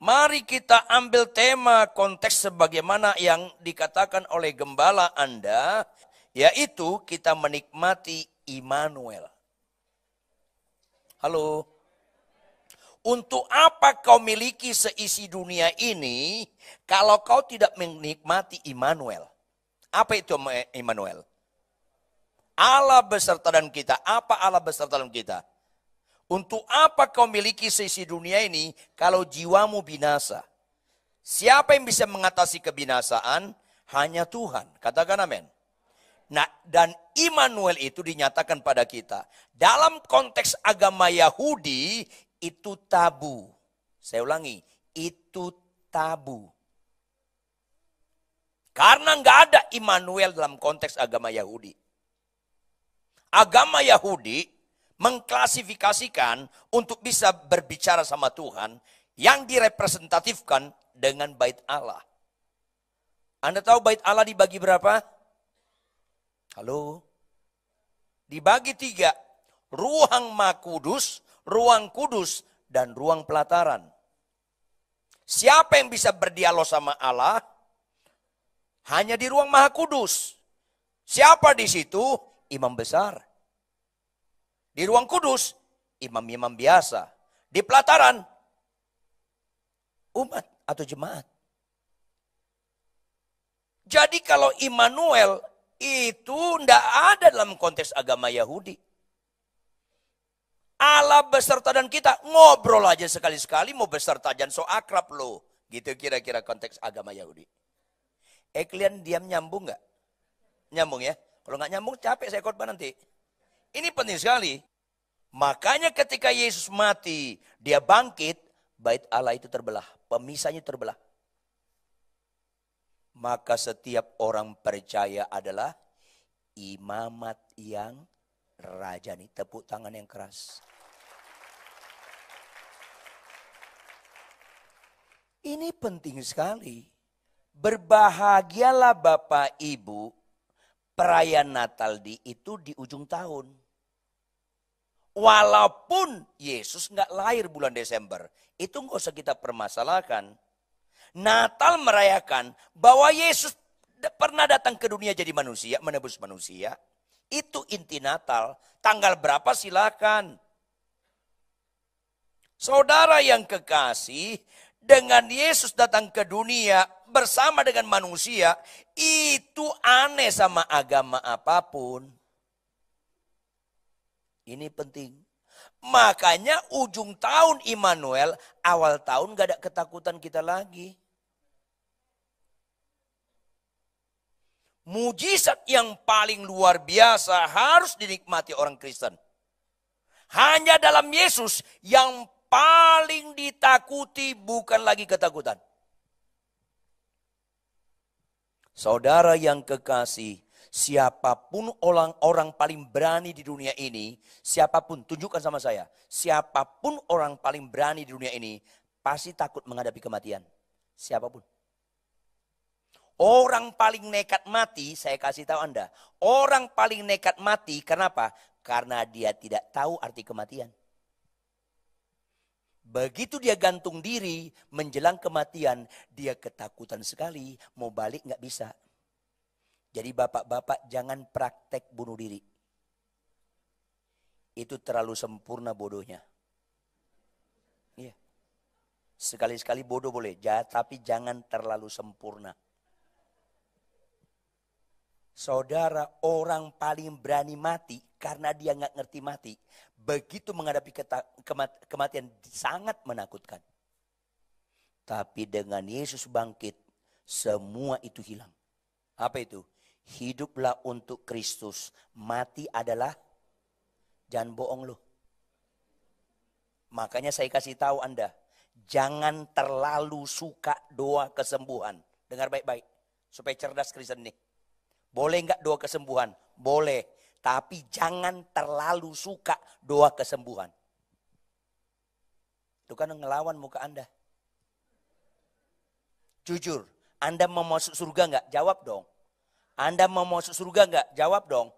Mari kita ambil tema konteks sebagaimana yang dikatakan oleh gembala Anda, yaitu kita menikmati Immanuel. Halo. Untuk apa kau miliki seisi dunia ini kalau kau tidak menikmati Immanuel? Apa itu Immanuel? Allah beserta dengan kita. Apa Allah beserta dengan kita? Untuk apa kau miliki seisi dunia ini kalau jiwamu binasa? Siapa yang bisa mengatasi kebinasaan? Hanya Tuhan. Katakan amin. Nah, dan Immanuel itu dinyatakan pada kita. Dalam konteks agama Yahudi, itu tabu. Saya ulangi, itu tabu. Karena nggak ada Immanuel dalam konteks agama Yahudi. Agama Yahudi mengklasifikasikan untuk bisa berbicara sama Tuhan yang direpresentatifkan dengan bait Allah. Anda tahu bait Allah dibagi berapa? Halo? Dibagi 3. Ruang Maha Kudus, ruang kudus, dan ruang pelataran. Siapa yang bisa berdialog sama Allah? Hanya di ruang Maha Kudus. Siapa di situ? Imam besar. Di ruang kudus, imam-imam biasa. Di pelataran, umat atau jemaat. Jadi kalau Immanuel itu tidak ada dalam konteks agama Yahudi. Allah beserta dan kita ngobrol aja sekali-sekali, mau beserta jangan so akrab loh. Gitu kira-kira konteks agama Yahudi. Kalian diam nyambung nggak? Nyambung ya? Kalau nggak nyambung capek saya khotbah nanti. Ini penting sekali. Makanya ketika Yesus mati, dia bangkit, bait Allah itu terbelah. Pemisahnya terbelah. Maka setiap orang percaya adalah imamat yang rajani. Tepuk tangan yang keras. Ini penting sekali. Berbahagialah Bapak Ibu, perayaan Natal itu di ujung tahun. Walaupun Yesus nggak lahir bulan Desember, itu nggak usah kita permasalahkan. Natal merayakan bahwa Yesus pernah datang ke dunia jadi manusia, menebus manusia. Itu inti Natal. Tanggal berapa silakan. Saudara yang kekasih, dengan Yesus datang ke dunia bersama dengan manusia, itu aneh sama agama apapun. Ini penting. Makanya ujung tahun Immanuel, awal tahun gak ada ketakutan kita lagi. Mujizat yang paling luar biasa harus dinikmati orang Kristen. Hanya dalam Yesus yang paling ditakuti bukan lagi ketakutan. Saudara yang kekasih, siapapun orang paling berani di dunia ini, siapapun, tunjukkan sama saya, siapapun orang paling berani di dunia ini, pasti takut menghadapi kematian. Siapapun. Orang paling nekat mati, saya kasih tahu Anda, orang paling nekat mati, kenapa? Karena dia tidak tahu arti kematian. Begitu dia gantung diri menjelang kematian, dia ketakutan sekali, mau balik nggak bisa. Jadi bapak-bapak jangan praktek bunuh diri. Itu terlalu sempurna bodohnya. Iya. Sekali-sekali bodoh boleh, tapi jangan terlalu sempurna. Saudara, orang paling berani mati karena dia nggak ngerti mati. Begitu menghadapi kematian sangat menakutkan. Tapi dengan Yesus bangkit, semua itu hilang. Apa itu? Hiduplah untuk Kristus. Mati adalah, jangan bohong loh. Makanya saya kasih tahu Anda, jangan terlalu suka doa kesembuhan. Dengar baik-baik, supaya cerdas Kristen nih. Boleh enggak doa kesembuhan? Boleh. Tapi jangan terlalu suka doa kesembuhan. Itu kan ngelawan muka Anda. Jujur, Anda mau masuk surga enggak? Jawab dong. Anda mau masuk surga enggak? Jawab dong.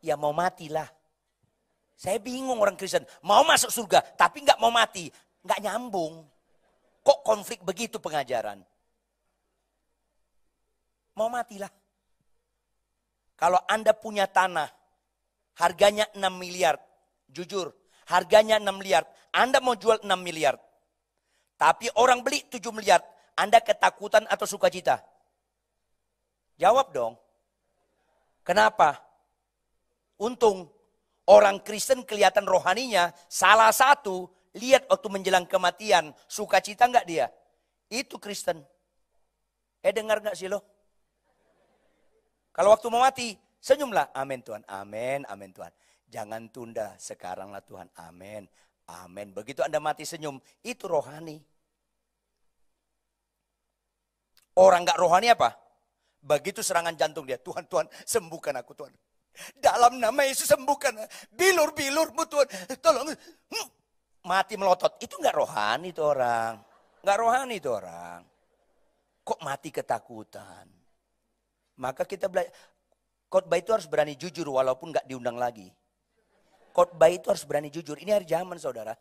Ya mau matilah. Saya bingung orang Kristen. Mau masuk surga tapi enggak mau mati. Enggak nyambung. Kok konflik begitu pengajaran? Mau matilah. Kalau Anda punya tanah, harganya 6 miliar. Jujur, harganya 6 miliar. Anda mau jual 6 miliar. Tapi orang beli 7 miliar. Anda ketakutan atau sukacita? Jawab dong. Kenapa? Untung orang Kristen kelihatan rohaninya. Salah satu, lihat waktu menjelang kematian. Sukacita enggak dia? Itu Kristen. Dengar enggak sih lo? Kalau waktu mau mati, senyumlah. Amin Tuhan, amin, amin Tuhan. Jangan tunda, sekaranglah Tuhan, amin, amin. Begitu Anda mati senyum, itu rohani. Orang gak rohani apa? Begitu serangan jantung dia, Tuhan, Tuhan, sembuhkan aku Tuhan. Dalam nama Yesus sembuhkan. Bilur-bilurmu Tuhan, tolong. Mati melotot, itu gak rohani itu orang. Gak rohani itu orang. Kok mati ketakutan? Maka kita belajar, khotbah itu harus berani jujur walaupun gak diundang lagi. Khotbah itu harus berani jujur, ini hari zaman saudara.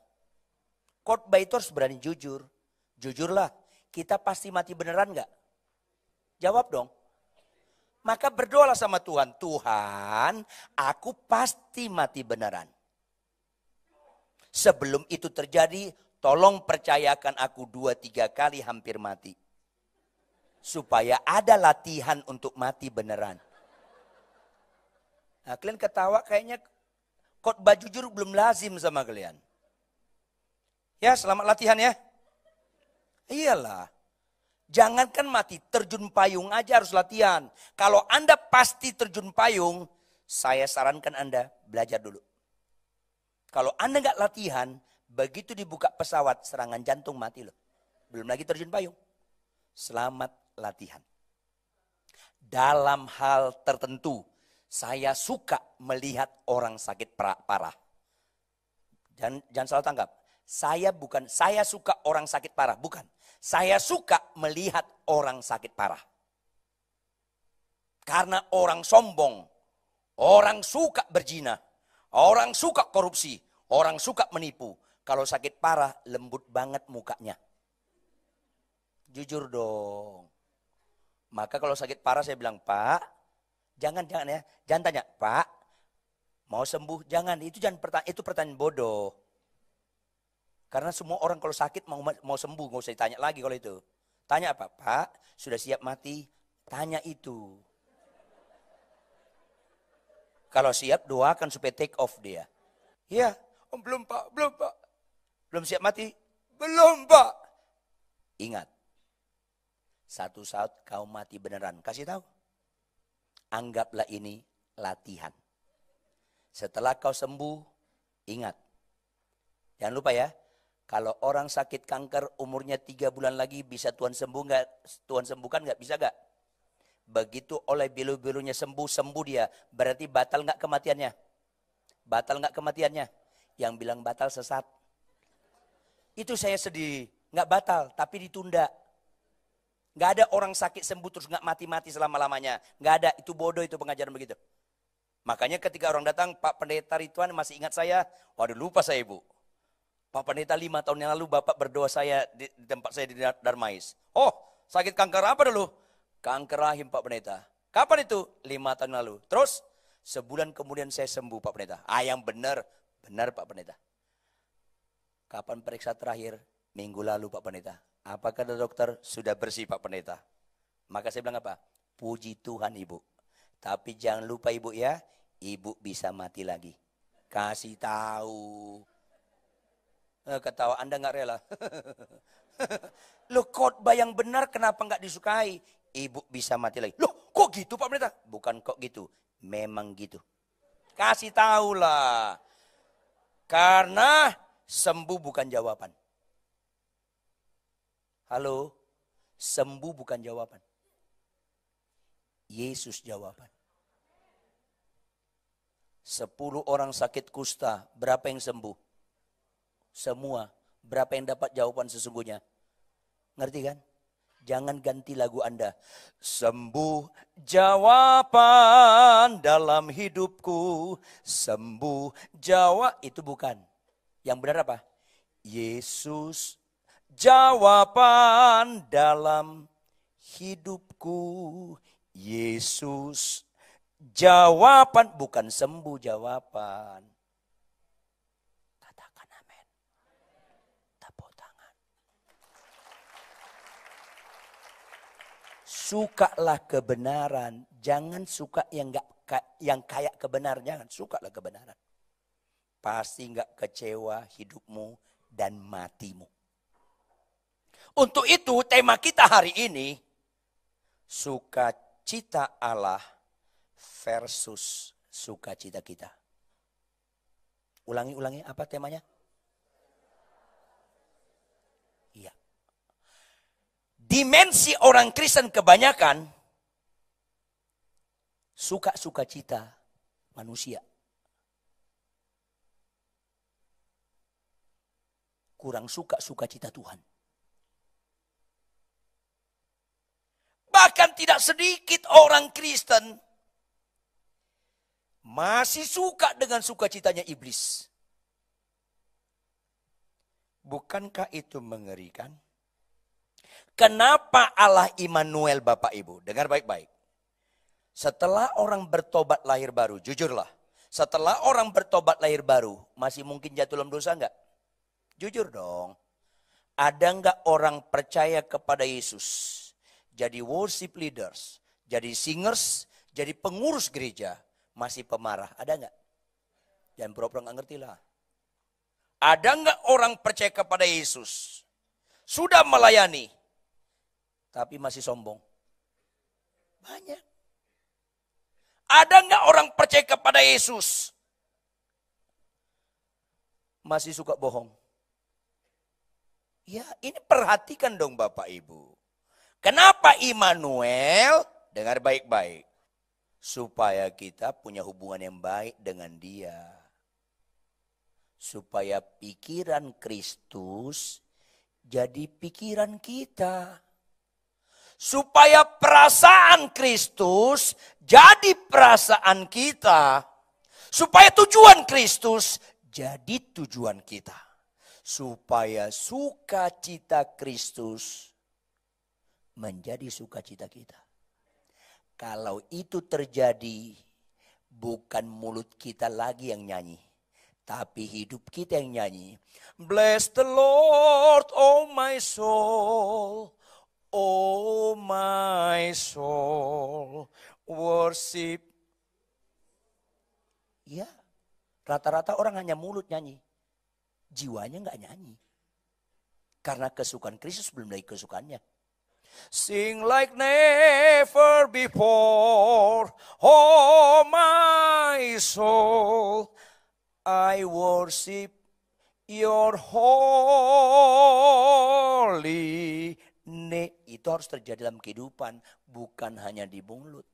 Khotbah itu harus berani jujur. Jujurlah, kita pasti mati beneran gak? Jawab dong. Maka berdoalah sama Tuhan. Tuhan, aku pasti mati beneran. Sebelum itu terjadi, tolong percayakan aku 2-3 kali hampir mati. Supaya ada latihan untuk mati beneran. Nah, kalian ketawa kayaknya khotbah jujur belum lazim sama kalian. Ya, selamat latihan ya. Iyalah. Jangankan mati, terjun payung aja harus latihan. Kalau Anda pasti terjun payung, saya sarankan Anda belajar dulu. Kalau Anda nggak latihan, begitu dibuka pesawat, serangan jantung mati loh. Belum lagi terjun payung. Selamat latihan. Dalam hal tertentu, saya suka melihat orang sakit parah. Jangan salah tangkap. Saya suka orang sakit parah, bukan. Saya suka melihat orang sakit parah. Karena orang sombong, orang suka berzina, orang suka korupsi, orang suka menipu. Kalau sakit parah, lembut banget mukanya. Jujur dong. Maka kalau sakit parah saya bilang, Pak, jangan ya, jangan tanya, Pak, mau sembuh? Jangan, itu pertanyaan bodoh. Karena semua orang kalau sakit mau sembuh, nggak usah ditanya lagi kalau itu. Tanya apa, Pak, sudah siap mati? Tanya itu. Kalau siap, doakan supaya take off dia. Iya, belum Pak. Belum siap mati? Belum Pak. Ingat. Satu saat kau mati beneran. Kasih tahu. Anggaplah ini latihan. Setelah kau sembuh, ingat. Jangan lupa ya. Kalau orang sakit kanker umurnya 3 bulan lagi bisa Tuhan sembuhkan nggak? Bisa nggak? Begitu oleh bilu-bilunya sembuh dia. Berarti batal nggak kematiannya? Batal nggak kematiannya? Yang bilang batal sesat. Itu saya sedih. Nggak batal tapi ditunda. Nggak ada orang sakit sembuh terus nggak mati-mati selama-lamanya. Nggak ada, itu bodoh itu pengajaran begitu. Makanya ketika orang datang, Pak Pendeta Ridwan masih ingat saya? Waduh lupa saya Ibu. Pak Pendeta 5 tahun yang lalu Bapak berdoa saya di tempat saya di Darmais. Oh sakit kanker apa dulu? Kanker rahim Pak Pendeta. Kapan itu? 5 tahun lalu. Terus sebulan kemudian saya sembuh Pak Pendeta. Yang benar Pak Pendeta. Kapan periksa terakhir? Minggu lalu Pak Pendeta. Apa kata dokter? Sudah bersih Pak Pendeta. Maka saya bilang apa? Puji Tuhan Ibu. Tapi jangan lupa Ibu ya, Ibu bisa mati lagi. Kasih tahu. Ketawa Anda nggak rela. Loh khotbah yang benar kenapa nggak disukai? Ibu bisa mati lagi. Loh kok gitu Pak Pendeta? Bukan kok gitu, memang gitu. Kasih tahu lah. Karena sembuh bukan jawaban. Halo, sembuh bukan jawaban. Yesus jawaban. 10 orang sakit kusta, berapa yang sembuh? Semua. Berapa yang dapat jawaban sesungguhnya? Ngerti kan? Jangan ganti lagu Anda. Sembuh jawaban dalam hidupku. Sembuh jawab. Itu bukan. Yang benar apa? Yesus jawaban dalam hidupku. Yesus, jawaban, bukan sembuh, jawaban. Katakan amin. Tepuk tangan. Sukalah kebenaran, jangan suka yang kayak kebenaran, jangan, sukalah kebenaran. Pasti nggak kecewa hidupmu dan matimu. Untuk itu tema kita hari ini, sukacita Allah versus sukacita kita. Ulangi, apa temanya? Iya. Dimensi orang Kristen kebanyakan sukacita manusia. Kurang sukacita Tuhan. Bahkan tidak sedikit orang Kristen masih suka dengan sukacitanya iblis. Bukankah itu mengerikan? Kenapa Allah Immanuel Bapak Ibu? Dengar baik-baik. Setelah orang bertobat lahir baru, jujurlah. Setelah orang bertobat lahir baru, masih mungkin jatuh dalam dosa enggak? Jujur dong. Ada enggak orang percaya kepada Yesus? Jadi worship leaders, jadi singers, jadi pengurus gereja, masih pemarah. Ada enggak? Jangan pura-pura enggak ngerti lah. Ada enggak orang percaya kepada Yesus? Sudah melayani, tapi masih sombong? Banyak. Ada enggak orang percaya kepada Yesus? Masih suka bohong? Ya, ini perhatikan dong Bapak Ibu. Kenapa Immanuel? Dengar baik-baik. Supaya kita punya hubungan yang baik dengan Dia. Supaya pikiran Kristus jadi pikiran kita. Supaya perasaan Kristus jadi perasaan kita. Supaya tujuan Kristus jadi tujuan kita. Supaya sukacita Kristus menjadi sukacita kita. Kalau itu terjadi, bukan mulut kita lagi yang nyanyi, tapi hidup kita yang nyanyi. Bless the Lord, oh my soul, oh my soul, worship. Ya, rata-rata orang hanya mulut nyanyi. Jiwanya enggak nyanyi. Karena kesukaan Kristus belum lagi kesukaannya. Sing like never before, oh my soul, I worship your holy name. Itu harus terjadi dalam kehidupan, bukan hanya di mulut.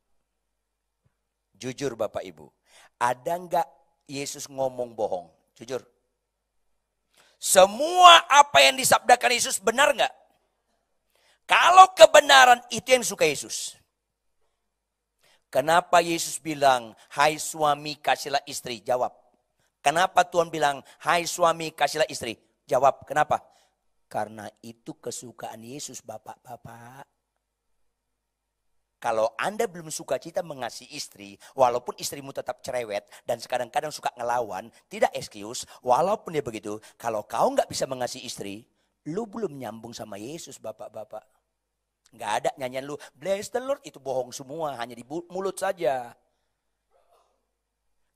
Jujur Bapak Ibu, ada enggak Yesus ngomong bohong? Jujur. Semua apa yang disabdakan Yesus benar enggak? Kalau kebenaran itu yang suka Yesus. Kenapa Yesus bilang, hai suami kasihlah istri? Jawab. Kenapa Tuhan bilang, hai suami kasihlah istri? Jawab, kenapa? Karena itu kesukaan Yesus Bapak-bapak. Kalau Anda belum suka cita mengasihi istri, walaupun istrimu tetap cerewet dan kadang-kadang suka ngelawan, tidak excuse, walaupun dia begitu, kalau kau nggak bisa mengasihi istri, lu belum nyambung sama Yesus Bapak-bapak. Nggak ada nyanyian lu, bless the Lord, itu bohong semua, hanya di mulut saja.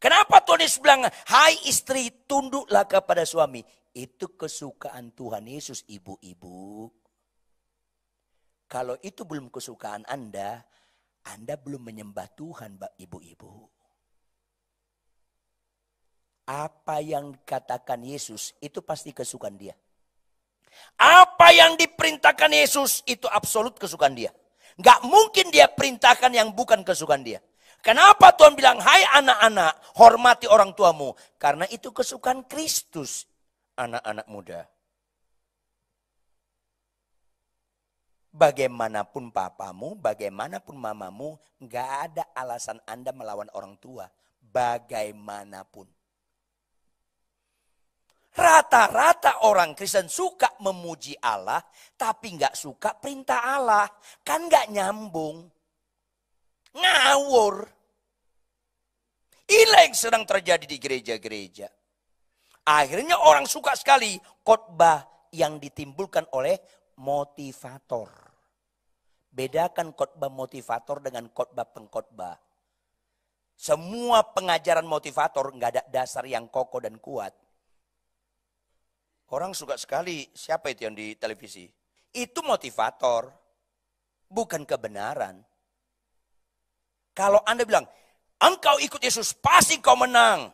Kenapa Tuhan Yesus bilang, hai istri tunduklah kepada suami. Itu kesukaan Tuhan Yesus ibu-ibu. Kalau itu belum kesukaan Anda belum menyembah Tuhan, ibu-ibu. Apa yang dikatakan Yesus itu pasti kesukaan dia. Apa yang diperintahkan Yesus itu absolut kesukaan dia. Gak mungkin dia perintahkan yang bukan kesukaan dia. Kenapa Tuhan bilang, hai anak-anak, hormati orang tuamu. Karena itu kesukaan Kristus, anak-anak muda. Bagaimanapun papamu, bagaimanapun mamamu, gak ada alasan Anda melawan orang tua. Bagaimanapun. Rata-rata orang Kristen suka memuji Allah, tapi nggak suka perintah Allah. Kan nggak nyambung. Ngawur. Inilah yang sedang terjadi di gereja-gereja. Akhirnya orang suka sekali khotbah yang ditimbulkan oleh motivator. Bedakan khotbah motivator dengan khotbah pengkhotbah. Semua pengajaran motivator nggak ada dasar yang kokoh dan kuat. Orang suka sekali, siapa itu yang di televisi? Itu motivator, bukan kebenaran. Kalau Anda bilang, engkau ikut Yesus, pasti kau menang.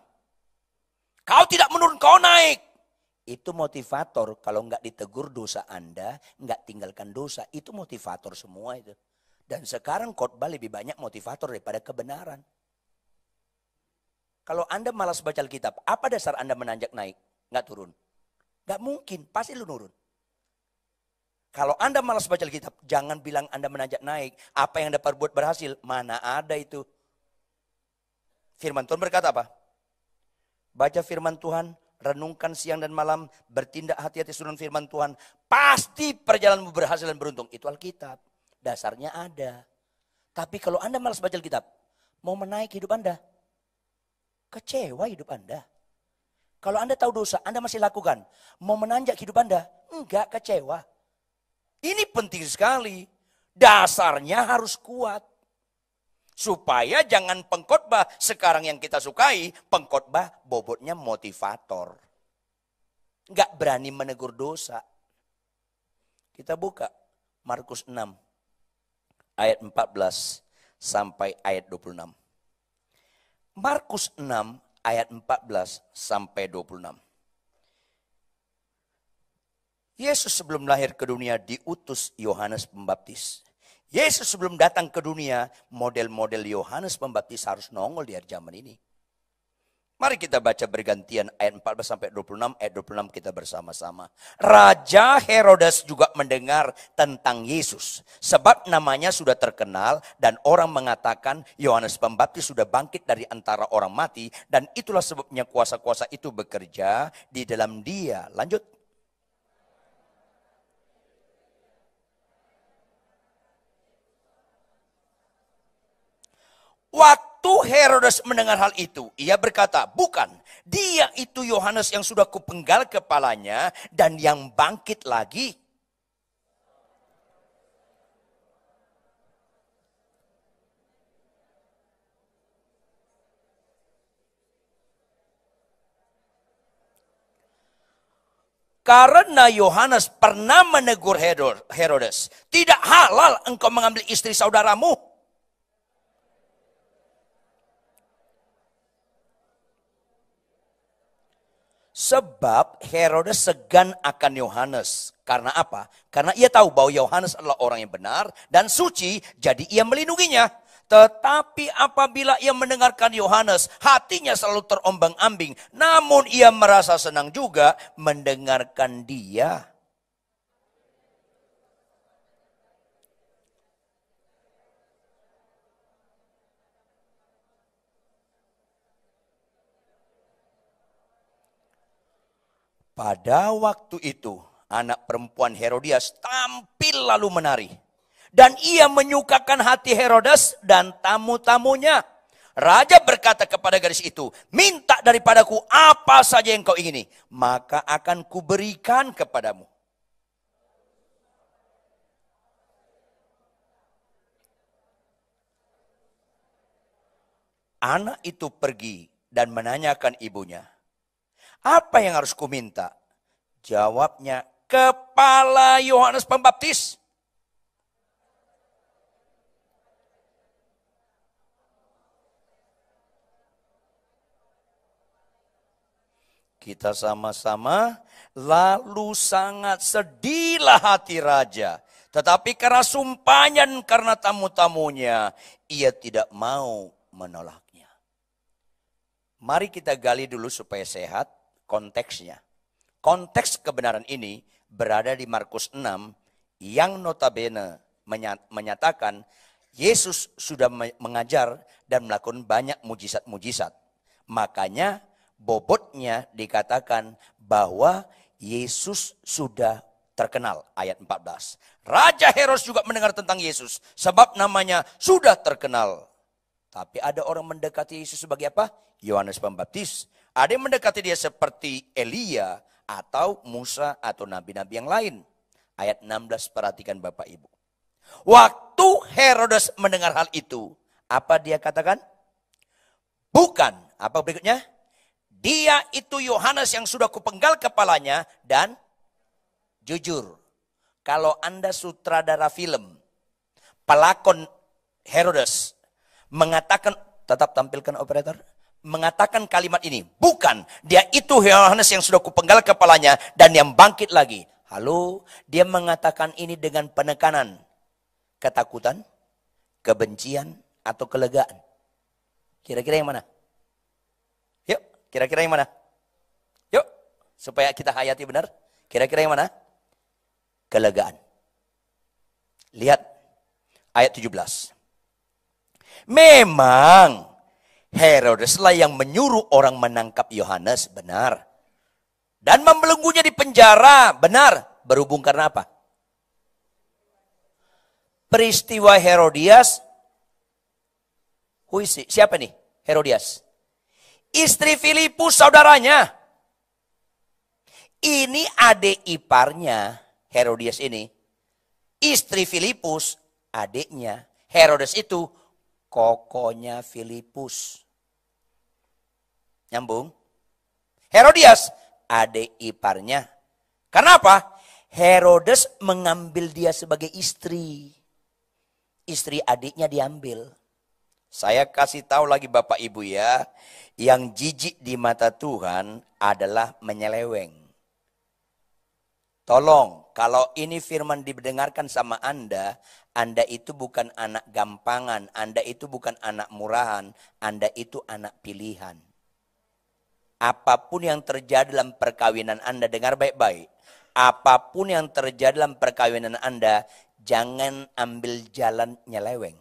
Kau tidak menurun, kau naik. Itu motivator, kalau nggak ditegur dosa Anda, nggak tinggalkan dosa. Itu motivator semua itu. Dan sekarang khotbah lebih banyak motivator daripada kebenaran. Kalau Anda malas baca Alkitab, apa dasar Anda menanjak naik? Nggak turun. Nggak mungkin, pasti lu nurun. Kalau Anda malas baca Alkitab, jangan bilang Anda menanjak naik. Apa yang Anda perbuat berhasil, mana ada itu. Firman Tuhan berkata apa? Baca firman Tuhan, renungkan siang dan malam, bertindak hati-hati suruhan firman Tuhan. Pasti perjalananmu berhasil dan beruntung. Itu Alkitab, dasarnya ada. Tapi kalau Anda malas baca Alkitab, mau menaik hidup Anda, kecewa hidup Anda. Kalau Anda tahu dosa, Anda masih lakukan. Mau menanjak hidup Anda, enggak, kecewa. Ini penting sekali. Dasarnya harus kuat. Supaya jangan pengkhotbah sekarang yang kita sukai, pengkhotbah bobotnya motivator. Enggak berani menegur dosa. Kita buka Markus 6 ayat 14 sampai ayat 26. Markus 6 ayat 14 sampai 26. Yesus sebelum lahir ke dunia diutus Yohanes Pembaptis. Yesus sebelum datang ke dunia, model-model Yohanes Pembaptis harus nongol di zaman ini. Mari kita baca bergantian ayat 14 sampai 26, ayat 26 kita bersama-sama. Raja Herodes juga mendengar tentang Yesus. Sebab namanya sudah terkenal dan orang mengatakan Yohanes Pembaptis sudah bangkit dari antara orang mati. Dan itulah sebabnya kuasa-kuasa itu bekerja di dalam dia. Lanjut. Waktu Herodes mendengar hal itu, ia berkata, bukan, dia itu Yohanes yang sudah kupenggal kepalanya dan yang bangkit lagi. Karena Yohanes pernah menegur Herodes, tidak halal engkau mengambil istri saudaramu. Sebab Herodes segan akan Yohanes. Karena apa? Karena ia tahu bahwa Yohanes adalah orang yang benar dan suci, jadi ia melindunginya. Tetapi apabila ia mendengarkan Yohanes, hatinya selalu terombang-ambing. Namun ia merasa senang juga mendengarkan dia. Pada waktu itu, anak perempuan Herodias tampil lalu menari. Dan ia menyukakan hati Herodes dan tamu-tamunya. Raja berkata kepada gadis itu, minta daripadaku apa saja yang kau ingini, maka akan kuberikan kepadamu. Anak itu pergi dan menanyakan ibunya, apa yang harus kuminta? Jawabnya, kepala Yohanes Pembaptis. Kita sama-sama, lalu sangat sedihlah hati raja. Tetapi karena sumpahnya dan karena tamu-tamunya, ia tidak mau menolaknya. Mari kita gali dulu supaya sehat konteksnya. Konteks kebenaran ini berada di Markus 6 yang notabene menyatakan Yesus sudah mengajar dan melakukan banyak mujizat-mujizat. Makanya bobotnya dikatakan bahwa Yesus sudah terkenal. Ayat 14. Raja Herodes juga mendengar tentang Yesus. Sebab namanya sudah terkenal. Tapi ada orang mendekati Yesus sebagai apa? Yohanes Pembaptis. Ada yang mendekati dia seperti Elia atau Musa atau nabi-nabi yang lain. Ayat 16, perhatikan Bapak Ibu. Waktu Herodes mendengar hal itu, apa dia katakan? Bukan. Apa berikutnya? Dia itu Yohanes yang sudah kupenggal kepalanya dan jujur. Kalau Anda sutradara film, pelakon Herodes mengatakan, tetap tampilkan operator, mengatakan kalimat ini, bukan, dia itu Yohanes yang sudah kupenggal kepalanya dan yang bangkit lagi. Halo, dia mengatakan ini dengan penekanan, ketakutan, kebencian, atau kelegaan. Kira-kira yang mana? Yuk, kira-kira yang mana? Yuk, supaya kita hayati benar. Kira-kira yang mana? Kelegaan. Lihat ayat 17. Memang Herodeslah yang menyuruh orang menangkap Yohanes, benar. Dan membelenggunya di penjara, benar. Berhubung karena apa? Peristiwa Herodias. Siapa nih Herodias? Istri Filipus, saudaranya. Ini adik iparnya Herodias ini. Istri Filipus, adiknya. Herodes itu kokonya Filipus. Nyambung? Herodias, adik iparnya. Kenapa? Herodes mengambil dia sebagai istri. Istri adiknya diambil. Saya kasih tahu lagi Bapak Ibu ya. Yang jijik di mata Tuhan adalah menyeleweng. Tolong, kalau ini firman didengarkan sama Anda itu bukan anak gampangan, Anda itu bukan anak murahan, Anda itu anak pilihan. Apapun yang terjadi dalam perkawinan Anda, dengar baik-baik. Apapun yang terjadi dalam perkawinan Anda, jangan ambil jalan nyeleweng.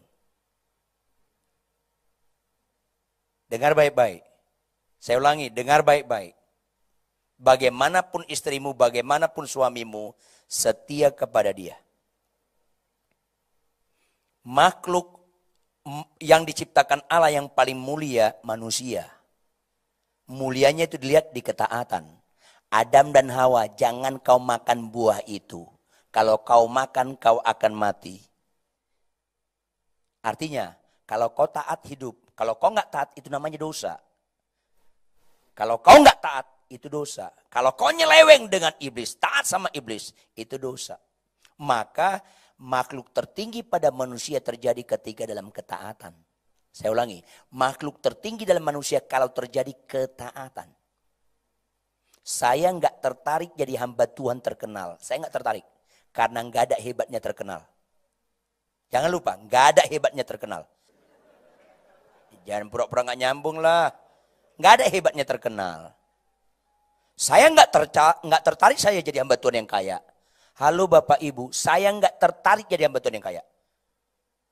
Dengar baik-baik. Saya ulangi, dengar baik-baik. Bagaimanapun istrimu, bagaimanapun suamimu, setia kepada dia. Makhluk yang diciptakan Allah yang paling mulia, manusia. Mulianya itu dilihat di ketaatan. Adam dan Hawa, jangan kau makan buah itu. Kalau kau makan, kau akan mati. Artinya, kalau kau taat hidup. Kalau kau nggak taat, itu namanya dosa. Kalau kau nggak taat, itu dosa. Kalau kau nyeleweng dengan iblis, taat sama iblis, itu dosa. Maka makhluk tertinggi pada manusia terjadi ketika dalam ketaatan. Saya ulangi, makhluk tertinggi dalam manusia kalau terjadi ketaatan. Saya nggak tertarik jadi hamba Tuhan terkenal. Saya nggak tertarik. Karena nggak ada hebatnya terkenal. Jangan lupa, nggak ada hebatnya terkenal. Jangan pura-pura nggak nyambung lah. Nggak ada hebatnya terkenal. Saya nggak tertarik saya jadi hamba Tuhan yang kaya. Halo Bapak Ibu, saya nggak tertarik jadi hamba Tuhan yang kaya.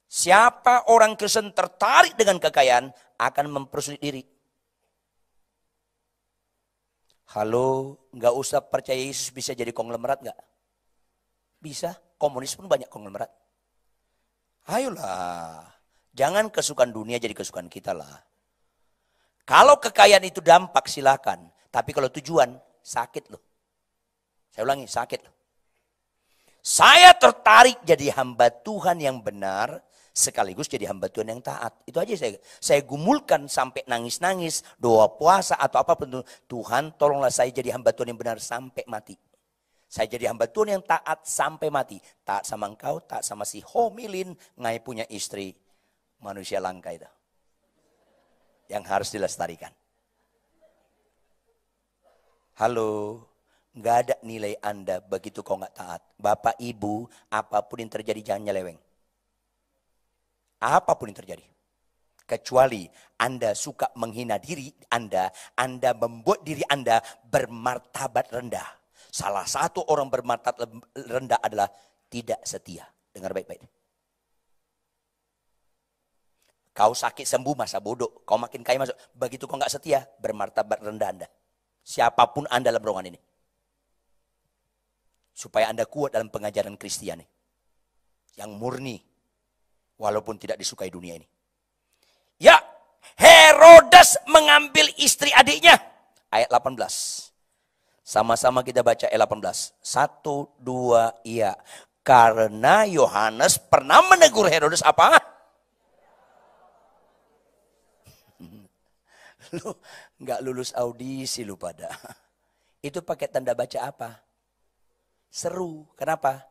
Siapa orang Kristen tertarik dengan kekayaan akan mempersulit diri. Halo, nggak usah percaya Yesus bisa jadi konglomerat nggak? Bisa, komunis pun banyak konglomerat. Ayolah, jangan kesukaan dunia jadi kesukaan kita lah. Kalau kekayaan itu dampak silakan, tapi kalau tujuan sakit loh. Saya ulangi, sakit loh. Saya tertarik jadi hamba Tuhan yang benar, sekaligus jadi hamba Tuhan yang taat. Itu aja saya gumulkan sampai nangis-nangis, doa puasa atau apapun. Tuhan tolonglah saya jadi hamba Tuhan yang benar sampai mati. Saya jadi hamba Tuhan yang taat sampai mati. Taat sama engkau, taat sama si homilin, ngai punya istri. Manusia langka itu. Yang harus dilestarikan. Halo. Nggak ada nilai Anda begitu kau nggak taat. Bapak, Ibu, apapun yang terjadi jangan nyeleweng. Apapun yang terjadi. Kecuali Anda suka menghina diri Anda membuat diri Anda bermartabat rendah. Salah satu orang bermartabat rendah adalah tidak setia. Dengar baik-baik. Kau sakit sembuh masa bodoh. Kau makin kaya masuk. Begitu kau nggak setia, bermartabat rendah Anda. Siapapun Anda dalam ruangan ini. Supaya Anda kuat dalam pengajaran Kristiani. Yang murni. Walaupun tidak disukai dunia ini. Ya, Herodes mengambil istri adiknya. Ayat 18. Sama-sama kita baca ayat 18. 1, 2, iya. Karena Yohanes pernah menegur Herodes apa? Lu nggak lulus audisi lu pada. Itu pakai tanda baca apa? Seru. Kenapa?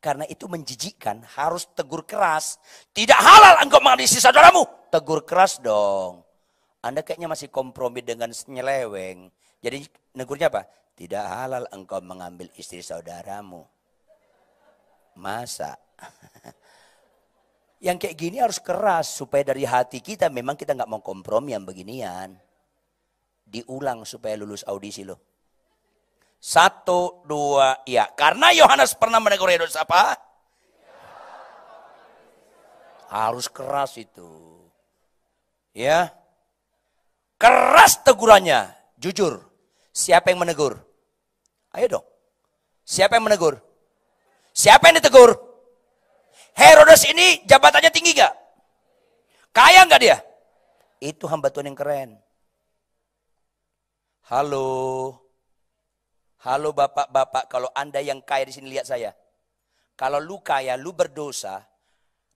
Karena itu menjijikkan, harus tegur keras. Tidak halal engkau mengambil istri saudaramu. Tegur keras dong. Anda kayaknya masih kompromi dengan nyeleweng. Jadi negurnya apa? Tidak halal engkau mengambil istri saudaramu. Masa? Yang kayak gini harus keras supaya dari hati kita memang kita nggak mau kompromi yang beginian. Diulang supaya lulus audisi lo. 1, 2, ya. Karena Yohanes pernah menegur Herodes apa? Harus keras itu. Ya. Keras tegurannya. Jujur. Siapa yang menegur? Ayo dong. Siapa yang menegur? Siapa yang ditegur? Herodes ini jabatannya tinggi gak? Kaya gak dia? Itu hamba Tuhan yang keren. Halo. Halo bapak-bapak, kalau Anda yang kaya di sini lihat saya. Kalau lu kaya, lu berdosa,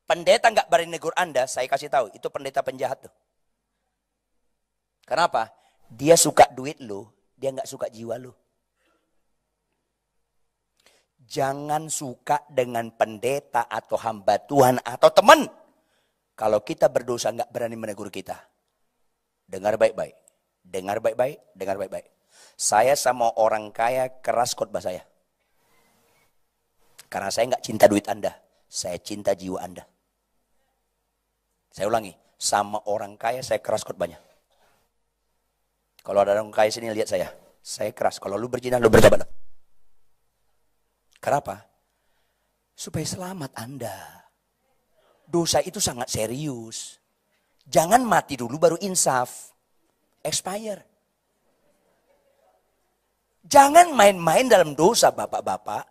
pendeta gak berani negur Anda, saya kasih tahu, itu pendeta penjahat tuh. Kenapa? Dia suka duit lu, dia gak suka jiwa lu. Jangan suka dengan pendeta atau hamba Tuhan atau teman. Kalau kita berdosa nggak berani menegur kita. Dengar baik-baik. Dengar baik-baik. Dengar baik-baik. Saya sama orang kaya keras khotbah saya. Karena saya nggak cinta duit Anda. Saya cinta jiwa Anda. Saya ulangi. Sama orang kaya saya keras khotbahnya. Kalau ada orang kaya sini lihat saya. Saya keras. Kalau lu berzina, lu bertobat. Kenapa? Supaya selamat Anda. Dosa itu sangat serius. Jangan mati dulu baru insaf. Expire. Jangan main-main dalam dosa bapak-bapak.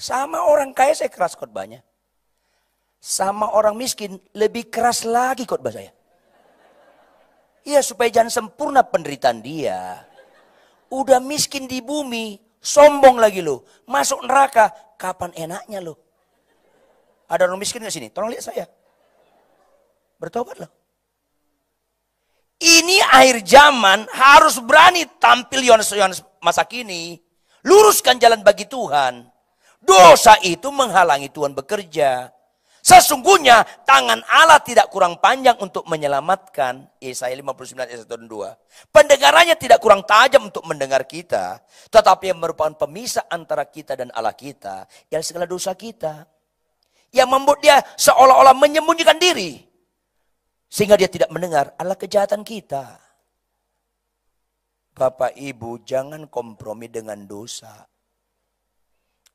Sama orang kaya saya keras khotbahnya. Sama orang miskin lebih keras lagi khotbah saya. Iya supaya jangan sempurna penderitaan dia. Udah miskin di bumi. Sombong lagi lo. Masuk neraka. Kapan enaknya lo? Ada orang miskin di sini. Tolong lihat saya. Bertobat lo. Ini akhir zaman harus berani tampil Yohanes masa kini. Luruskan jalan bagi Tuhan. Dosa itu menghalangi Tuhan bekerja. Sesungguhnya tangan Allah tidak kurang panjang untuk menyelamatkan. Yesaya 59 ayat 1 dan 2. Pendengarannya tidak kurang tajam untuk mendengar kita. Tetapi yang merupakan pemisah antara kita dan Allah kita. Yang segala dosa kita. Yang membuat dia seolah-olah menyembunyikan diri. Sehingga dia tidak mendengar Allah kejahatan kita. Bapak Ibu jangan kompromi dengan dosa.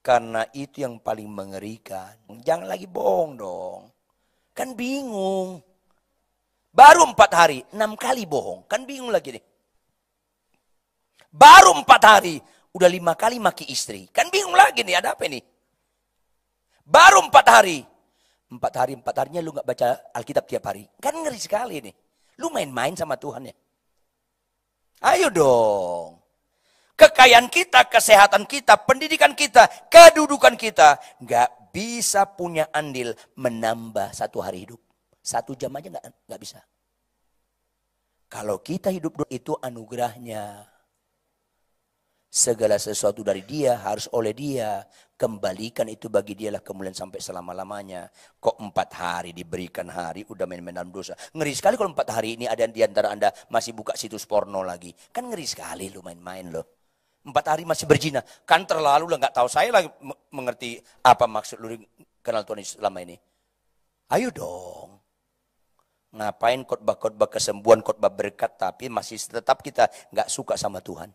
Karena itu yang paling mengerikan. Jangan lagi bohong dong. Kan bingung. Baru 4 hari, 6 kali bohong. Kan bingung lagi nih. Baru 4 hari, udah 5 kali maki istri. Kan bingung lagi nih, ada apa nih? Baru 4 hari. 4 harinya lu gak baca Alkitab tiap hari. Kan ngeri sekali nih. Lu main-main sama Tuhan ya. Ayo dong. Kekayaan kita, kesehatan kita, pendidikan kita, kedudukan kita. Gak bisa punya andil menambah 1 hari hidup. 1 jam aja gak bisa. Kalau kita hidup itu anugerahnya. Segala sesuatu dari dia harus oleh dia. Kembalikan itu bagi dialah kemuliaan sampai selama-lamanya. Kok 4 hari diberikan hari udah main-main dalam dosa. Ngeri sekali kalau 4 hari ini ada di antara Anda masih buka situs porno lagi. Kan ngeri sekali lu main-main loh. 4 hari masih berzina. Kan terlalu lah, gak tahu saya lagi mengerti apa maksud lu kenal Tuhan Yesus selama ini. Ayo dong. Ngapain khotbah-khotbah kesembuhan, khotbah berkat, tapi masih tetap kita gak suka sama Tuhan.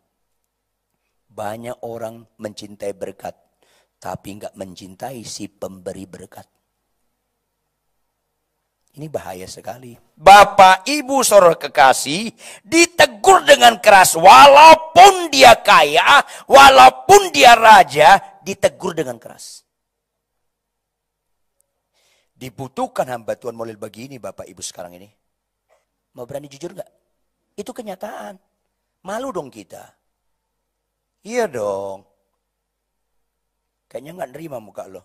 Banyak orang mencintai berkat, tapi gak mencintai si pemberi berkat. Ini bahaya sekali. Bapak, Ibu, saudara kekasih, ditegur dengan keras. Walaupun dia kaya, walaupun dia raja, ditegur dengan keras. Dibutuhkan hamba Tuhan model begini Bapak Ibu sekarang ini. Mau berani jujur gak? Itu kenyataan. Malu dong kita. Iya dong. Kayaknya gak nerima muka lo.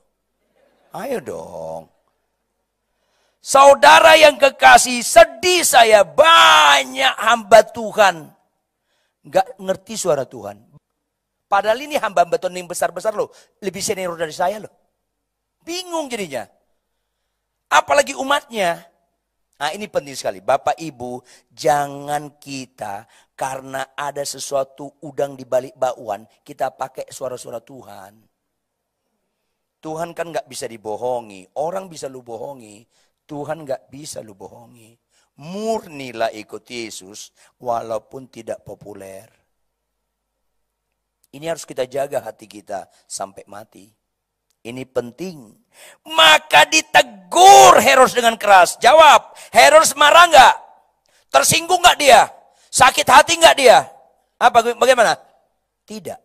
Ayo dong. Saudara yang kekasih, sedih saya banyak hamba Tuhan gak ngerti suara Tuhan. Padahal ini hamba-hamba Tuhan yang besar-besar loh, lebih senior dari saya loh. Bingung jadinya. Apalagi umatnya. Nah ini penting sekali. Bapak Ibu, jangan kita karena ada sesuatu udang di balik bakwan, kita pakai suara-suara Tuhan. Tuhan kan gak bisa dibohongi. Orang bisa lu bohongi. Tuhan gak bisa lu bohongi. Murnilah ikut Yesus walaupun tidak populer. Ini harus kita jaga hati kita sampai mati. Ini penting. Maka ditegur Herodes dengan keras. Jawab, Herodes marah gak? Tersinggung gak dia? Sakit hati gak dia? Apa? Bagaimana? Tidak.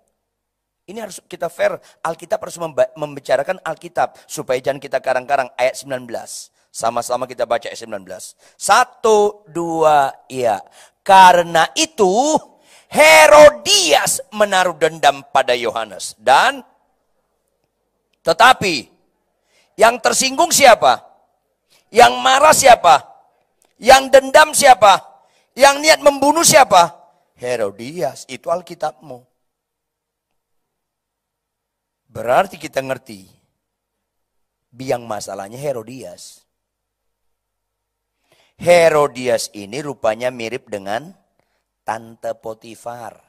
Ini harus kita fair. Alkitab harus membicarakan Alkitab. Supaya jangan kita karang-karang. Ayat 19. Sama-sama kita baca ayat 19. 1, 2, iya. Karena itu Herodias menaruh dendam pada Yohanes. Dan tetapi yang tersinggung siapa? Yang marah siapa? Yang dendam siapa? Yang niat membunuh siapa? Herodias. Itu Alkitabmu. Berarti kita ngerti. Biang masalahnya Herodias. Herodias ini rupanya mirip dengan Tante Potifar.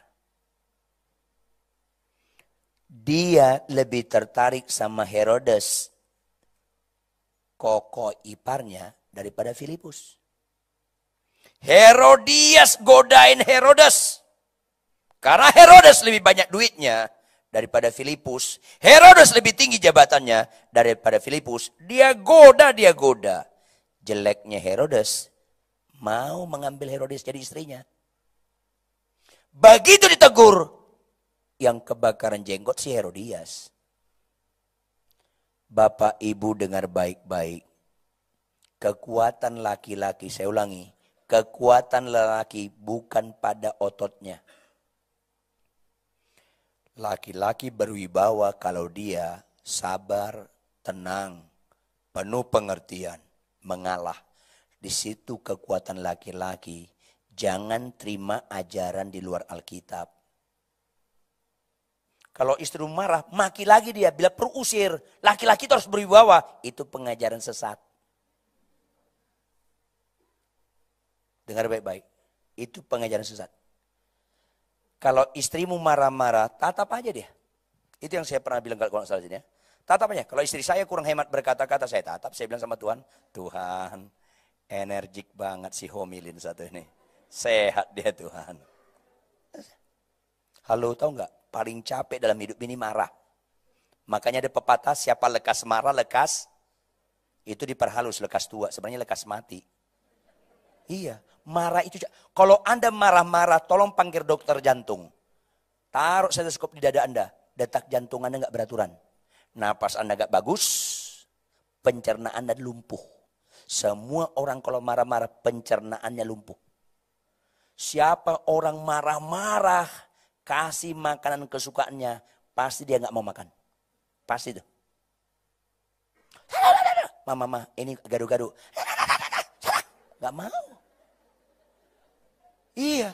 Dia lebih tertarik sama Herodes, koko iparnya, daripada Filipus. Herodias godain Herodes. Karena Herodes lebih banyak duitnya daripada Filipus. Herodes lebih tinggi jabatannya daripada Filipus. Dia goda. Jeleknya Herodes mau mengambil Herodes jadi istrinya. Begitu ditegur, yang kebakaran jenggot si Herodias. Bapak Ibu dengar baik-baik. Kekuatan laki-laki, saya ulangi. Kekuatan lelaki bukan pada ototnya. Laki-laki berwibawa kalau dia sabar, tenang, penuh pengertian. Mengalah. Di situ kekuatan laki-laki. Jangan terima ajaran di luar Alkitab. Kalau istri marah, maki lagi dia. Bila perlu usir. Laki-laki itu harus berwibawa. Itu pengajaran sesat. Dengar baik-baik. Itu pengajaran sesat. Kalau istrimu marah-marah, tatap aja dia. Itu yang saya pernah bilang kalau nggak salah sini ya. Tatap aja. Kalau istri saya kurang hemat berkata-kata, saya tatap. Saya bilang sama Tuhan, Tuhan, energik banget si homilin satu ini. Sehat dia Tuhan. Halo, tahu nggak? Paling capek dalam hidup ini marah. Makanya ada pepatah, siapa lekas marah, lekas. Itu diperhalus, lekas tua. Sebenarnya lekas mati. Iya, marah itu. Kalau Anda marah-marah, tolong panggil dokter jantung. Taruh stetoskop di dada Anda. Detak jantung Anda nggak beraturan. Napas Anda gak bagus, pencernaan Anda lumpuh. Semua orang kalau marah-marah pencernaannya lumpuh. Siapa orang marah-marah, kasih makanan kesukaannya, pasti dia gak mau makan. Pasti itu. Mama, ini gaduh-gaduh. Gak mau. Iya,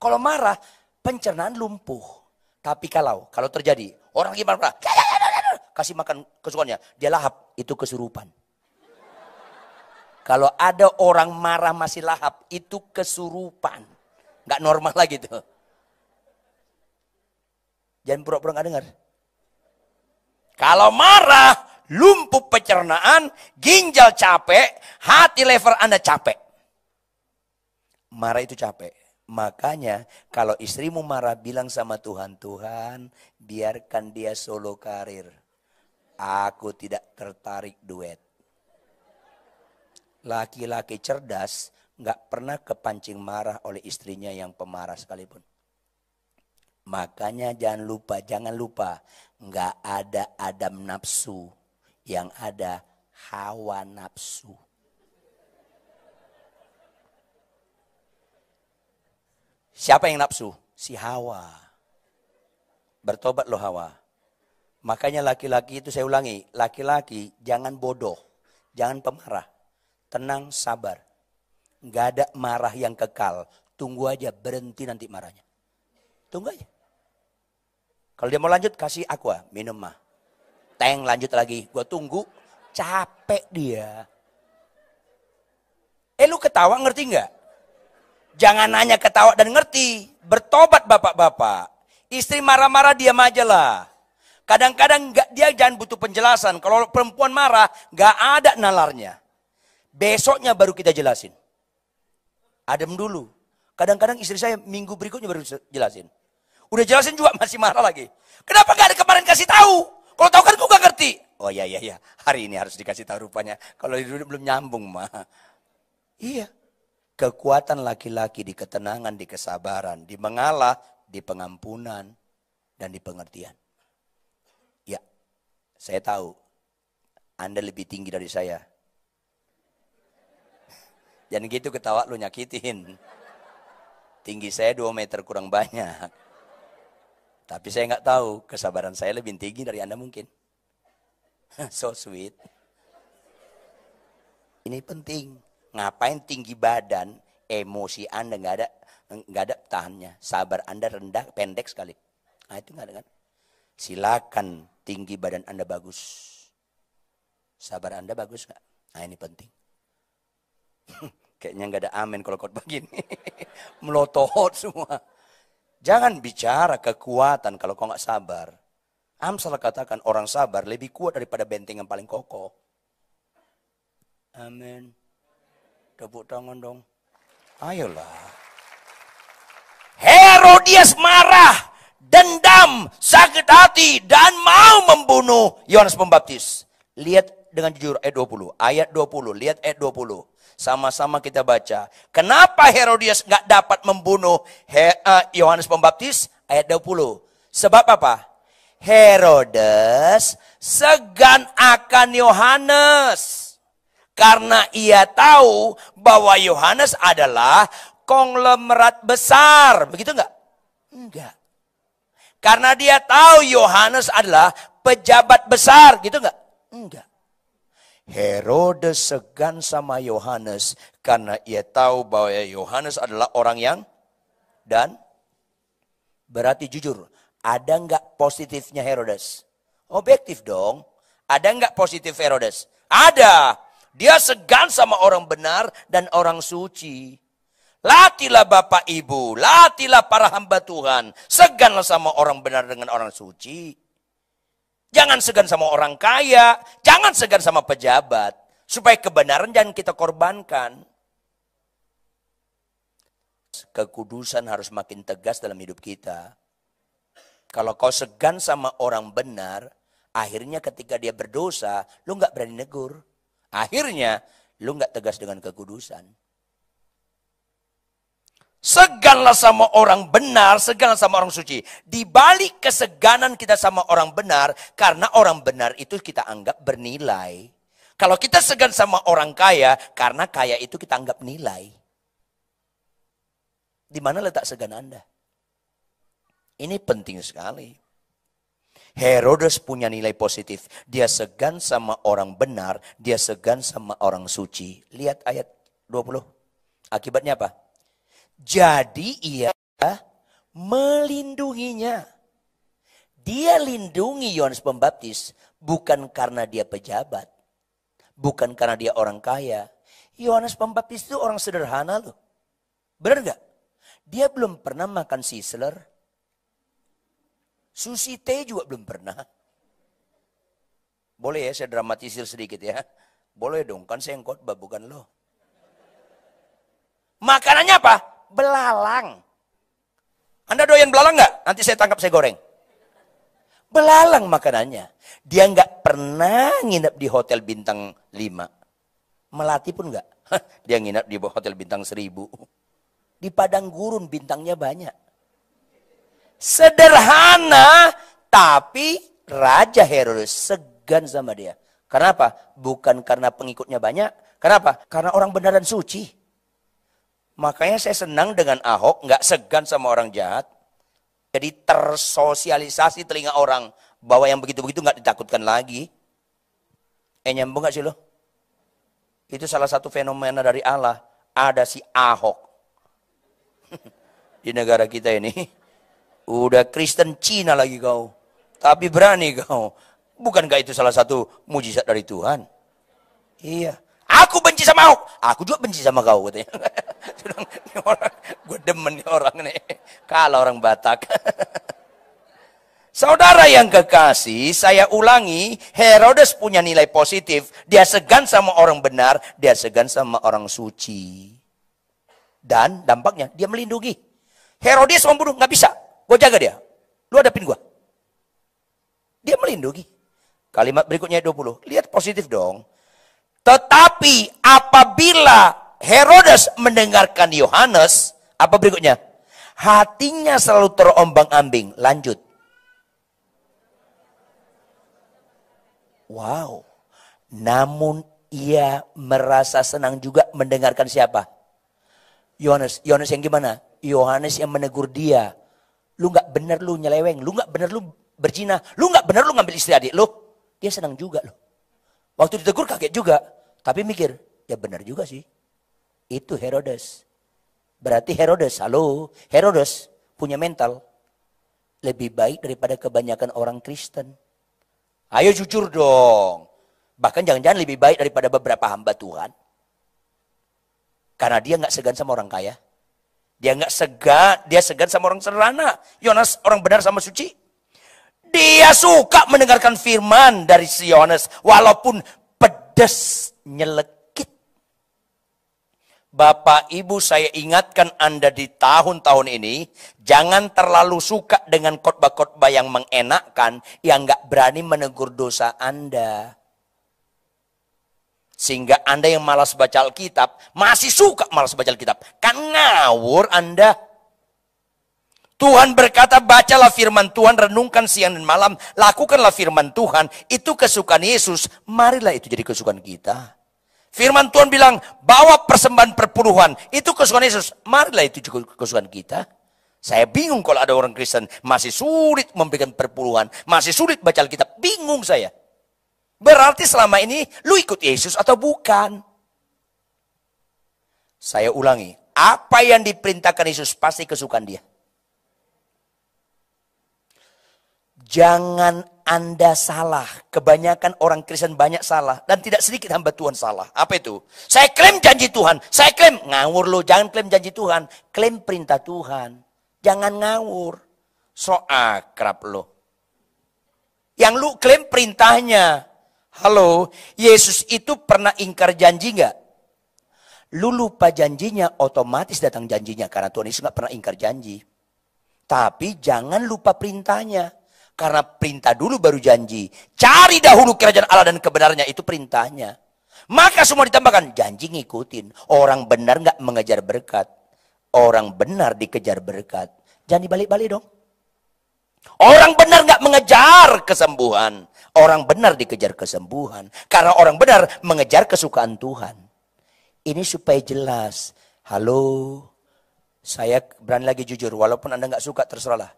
kalau marah, pencernaan lumpuh. Tapi kalau terjadi, orang gimana? Kasih makan kesukaannya, dia lahap, itu kesurupan. Kalau ada orang marah masih lahap, itu kesurupan. Nggak normal lagi tuh. Jangan pura-pura nggak dengar. Kalau marah, lumpuh pencernaan, ginjal capek, hati lever Anda capek. Marah itu capek. Makanya kalau istrimu marah, bilang sama Tuhan, Tuhan biarkan dia solo karir. Aku tidak tertarik duet. Laki-laki cerdas nggak pernah kepancing marah oleh istrinya yang pemarah sekalipun. Makanya jangan lupa, nggak ada Adam nafsu, yang ada Hawa nafsu. Siapa yang nafsu? Si Hawa. Bertobat loh Hawa. Makanya laki-laki itu, saya ulangi, laki-laki jangan bodoh, jangan pemarah, tenang, sabar. Nggak ada marah yang kekal, tunggu aja, berhenti nanti marahnya. Tunggu aja. Kalau dia mau lanjut, kasih aqua, minum mah. Teng, lanjut lagi, gua tunggu, capek dia. Lu ketawa ngerti nggak? Jangan nanya ketawa dan ngerti, bertobat bapak-bapak. Istri marah-marah diam aja lah. Kadang-kadang dia jangan butuh penjelasan. Kalau perempuan marah, nggak ada nalarnya. Besoknya baru kita jelasin. Adem dulu. Kadang-kadang istri saya minggu berikutnya baru jelasin. Udah jelasin juga masih marah lagi. Kenapa gak ada kemarin kasih tahu? Kalau tahu kan gue gak ngerti. Oh iya. Hari ini harus dikasih tahu rupanya. Kalau dulu belum nyambung mah. Iya. Kekuatan laki-laki di ketenangan, di kesabaran, di mengalah, di pengampunan, dan di pengertian. Ya, saya tahu Anda lebih tinggi dari saya. Jangan gitu ketawa lu nyakitin. Tinggi saya 2 meter kurang banyak. Tapi saya nggak tahu, kesabaran saya lebih tinggi dari Anda mungkin. So sweet. Ini penting. Ngapain tinggi badan, emosi Anda nggak ada tahannya. Sabar Anda rendah, pendek sekali. Nah itu nggak ada kan? Silakan tinggi badan Anda bagus. Sabar Anda bagus nggak? Nah ini penting. Kayaknya nggak ada amin kalau khotbah begini. Melotot semua. Jangan bicara kekuatan kalau kau nggak sabar. Amsal katakan orang sabar lebih kuat daripada benteng yang paling kokoh. Amin. Tepuk tangan dong. Ayolah. Herodias marah, dendam, sakit hati, dan mau membunuh Yohanes Pembaptis. Lihat dengan jujur ayat 20. Ayat 20, lihat ayat 20. Sama-sama kita baca. Kenapa Herodias nggak dapat membunuh Yohanes Pembaptis? Ayat 20. Sebab apa? Herodes segan akan Yohanes. Karena ia tahu bahwa Yohanes adalah konglomerat besar. Begitu enggak? Enggak. Karena dia tahu Yohanes adalah pejabat besar. Gitu enggak? Enggak. Herodes segan sama Yohanes karena ia tahu bahwa Yohanes adalah orang yang dan berarti jujur, ada enggak positifnya Herodes? Objektif dong. Ada enggak positif Herodes? Ada. Dia segan sama orang benar dan orang suci. Latihlah Bapak Ibu, latihlah para hamba Tuhan. Seganlah sama orang benar dengan orang suci. Jangan segan sama orang kaya, jangan segan sama pejabat. Supaya kebenaran jangan kita korbankan. Kekudusan harus makin tegas dalam hidup kita. Kalau kau segan sama orang benar, akhirnya ketika dia berdosa, lu gak berani negur. Akhirnya, lu gak tegas dengan kekudusan. Seganlah sama orang benar, seganlah sama orang suci. Di balik keseganan kita sama orang benar, karena orang benar itu kita anggap bernilai. Kalau kita segan sama orang kaya, karena kaya itu kita anggap nilai. Di mana letak segan Anda? Ini penting sekali. Herodes punya nilai positif. Dia segan sama orang benar, dia segan sama orang suci. Lihat ayat 20. Akibatnya apa? Jadi ia melindunginya. Dia lindungi Yohanes Pembaptis bukan karena dia pejabat. Bukan karena dia orang kaya. Yohanes Pembaptis itu orang sederhana loh. Benar gak? Dia belum pernah makan sisler. Sushi teh juga belum pernah. Boleh ya saya dramatisir sedikit ya. Boleh dong, kan saya yang khotbah bukan lo. Makanannya apa? Belalang. Anda doyan belalang nggak? Nanti saya tangkap, saya goreng. Belalang makanannya. Dia nggak pernah nginep di hotel bintang 5. Melati pun nggak. Dia nginap di hotel bintang 1000. Di padang gurun bintangnya banyak. Sederhana, tapi Raja Herodes segan sama dia. Kenapa? Bukan karena pengikutnya banyak. Kenapa? Karena orang benar dan suci. Makanya saya senang dengan Ahok, nggak segan sama orang jahat. Jadi tersosialisasi telinga orang bahwa yang begitu-begitu nggak ditakutkan lagi. Nyambung nggak sih lo? Itu salah satu fenomena dari Allah. Ada si Ahok di negara kita ini. Udah Kristen Cina lagi kau, tapi berani kau. Bukankah itu salah satu mujizat dari Tuhan? Iya. Aku benci sama Ahok. Aku juga benci sama kau katanya. Gue demen nih orang nih. Kalau orang Batak. Saudara yang kekasih, saya ulangi, Herodes punya nilai positif. Dia segan sama orang benar, dia segan sama orang suci. Dan dampaknya dia melindungi. Herodes membunuh, nggak bisa. Gue jaga dia. Lu hadapin gue. Dia melindungi. Kalimat berikutnya 20. Lihat positif dong. Tetapi apabila Herodes mendengarkan Yohanes, apa berikutnya? Hatinya selalu terombang-ambing. Lanjut. Wow. Namun ia merasa senang juga mendengarkan siapa? Yohanes. Yohanes yang gimana? Yohanes yang menegur dia. Lu nggak benar lu nyeleweng. Lu nggak benar lu berzina. Lu nggak benar lu ngambil istri adik lu. Dia senang juga loh. Waktu ditegur kaget juga. Tapi mikir, ya benar juga sih. Itu Herodes. Berarti Herodes, halo. Herodes punya mental. Lebih baik daripada kebanyakan orang Kristen. Ayo jujur dong. Bahkan jangan-jangan lebih baik daripada beberapa hamba Tuhan. Karena dia nggak segan sama orang kaya. Dia nggak segan, dia segan sama orang sederhana. Yohanes orang benar sama suci. Dia suka mendengarkan firman dari si Yohanes. Walaupun pedas nyelekit. Bapak Ibu saya ingatkan Anda di tahun-tahun ini. Jangan terlalu suka dengan khotbah-khotbah yang mengenakkan. Yang nggak berani menegur dosa Anda. Sehingga Anda yang malas baca Alkitab. Masih suka malas baca Alkitab. Kan ngawur Anda. Tuhan berkata, bacalah firman Tuhan, renungkan siang dan malam, lakukanlah firman Tuhan. Itu kesukaan Yesus, marilah itu jadi kesukaan kita. Firman Tuhan bilang, bawa persembahan perpuluhan, itu kesukaan Yesus, marilah itu juga kesukaan kita. Saya bingung kalau ada orang Kristen masih sulit memberikan perpuluhan, masih sulit baca Alkitab, bingung saya. Berarti selama ini lu ikut Yesus atau bukan? Saya ulangi, apa yang diperintahkan Yesus pasti kesukaan dia. Jangan Anda salah. Kebanyakan orang Kristen banyak salah. Dan tidak sedikit hamba Tuhan salah. Apa itu? Saya klaim janji Tuhan. Saya klaim. Ngawur lo. Jangan klaim janji Tuhan. Klaim perintah Tuhan. Jangan ngawur. So akrab lo. Yang lu klaim perintahnya. Halo. Yesus itu pernah ingkar janji nggak? Lu lupa janjinya. Otomatis datang janjinya. Karena Tuhan Yesus nggak pernah ingkar janji. Tapi jangan lupa perintahnya. Karena perintah dulu baru janji. Cari dahulu kerajaan Allah dan kebenarannya. Itu perintahnya. Maka semua ditambahkan. Janji ngikutin. Orang benar nggak mengejar berkat. Orang benar dikejar berkat. Jangan dibalik-balik dong. Orang benar nggak mengejar kesembuhan. Orang benar dikejar kesembuhan. Karena orang benar mengejar kesukaan Tuhan. Ini supaya jelas. Halo. Saya berani lagi jujur. Walaupun Anda nggak suka terserahlah.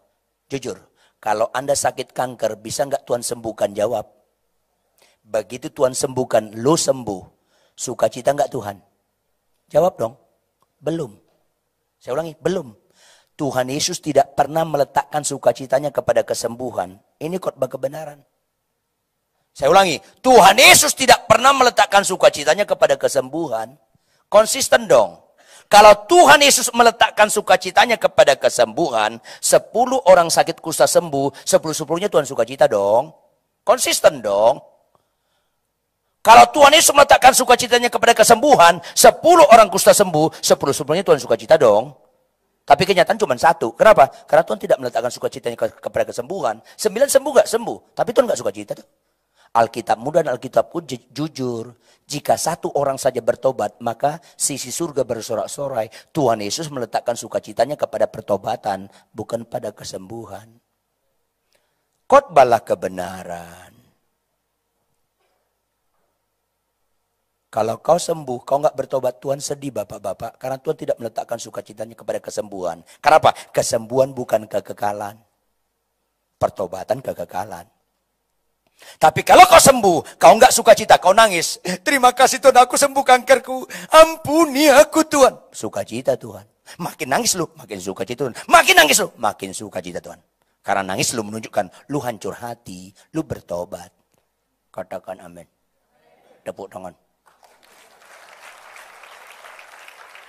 Jujur. Kalau Anda sakit kanker, bisa nggak Tuhan sembuhkan? Jawab. Begitu Tuhan sembuhkan, lu sembuh. Sukacita nggak Tuhan? Jawab dong. Belum. Saya ulangi, belum. Tuhan Yesus tidak pernah meletakkan sukacitanya kepada kesembuhan. Ini khotbah kebenaran. Saya ulangi, Tuhan Yesus tidak pernah meletakkan sukacitanya kepada kesembuhan. Konsisten dong. Kalau Tuhan Yesus meletakkan sukacitanya kepada kesembuhan, 10 orang sakit kusta sembuh, 10-10-nya Tuhan sukacita dong. Konsisten dong. Kalau Tuhan Yesus meletakkan sukacitanya kepada kesembuhan, 10 orang kusta sembuh, 10-10-nya Tuhan sukacita dong. Tapi kenyataan cuma 1. Kenapa? Karena Tuhan tidak meletakkan sukacitanya kepada kesembuhan. 9 sembuh gak? Sembuh. Tapi Tuhan gak sukacita tuh. Alkitabmu dan Alkitabku jujur. Jika satu orang saja bertobat, maka sisi surga bersorak-sorai. Tuhan Yesus meletakkan sukacitanya kepada pertobatan, bukan pada kesembuhan. Khotbahlah kebenaran. Kalau kau sembuh, kau nggak bertobat, Tuhan sedih bapak-bapak. Karena Tuhan tidak meletakkan sukacitanya kepada kesembuhan. Kenapa? Kesembuhan bukan kekekalan. Pertobatan kekekalan. Tapi kalau kau sembuh, kau nggak sukacita, kau nangis. Terima kasih Tuhan, aku sembuh kankerku. Ampuni aku Tuhan. Sukacita Tuhan. Makin nangis lu, makin sukacita Tuhan. Makin nangis lu, makin sukacita Tuhan. Karena nangis lu menunjukkan lu hancur hati, lu bertobat. Katakan amin. Tepuk tangan.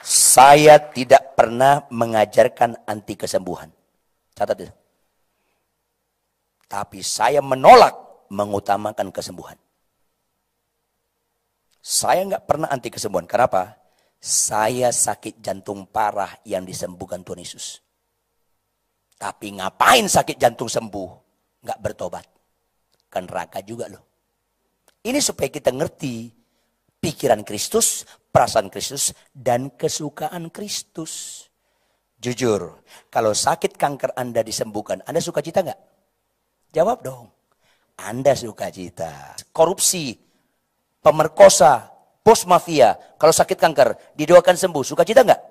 Saya tidak pernah mengajarkan anti kesembuhan. Catat itu. Tapi saya menolak mengutamakan kesembuhan. Saya nggak pernah anti kesembuhan. Kenapa? Saya sakit jantung parah yang disembuhkan Tuhan Yesus. Tapi ngapain sakit jantung sembuh? Nggak bertobat. Kan neraka juga loh. Ini supaya kita ngerti pikiran Kristus, perasaan Kristus, dan kesukaan Kristus. Jujur, kalau sakit kanker Anda disembuhkan, Anda sukacita nggak? Jawab dong. Anda sukacita. Korupsi, pemerkosa, bos mafia, kalau sakit kanker, didoakan sembuh, sukacita nggak?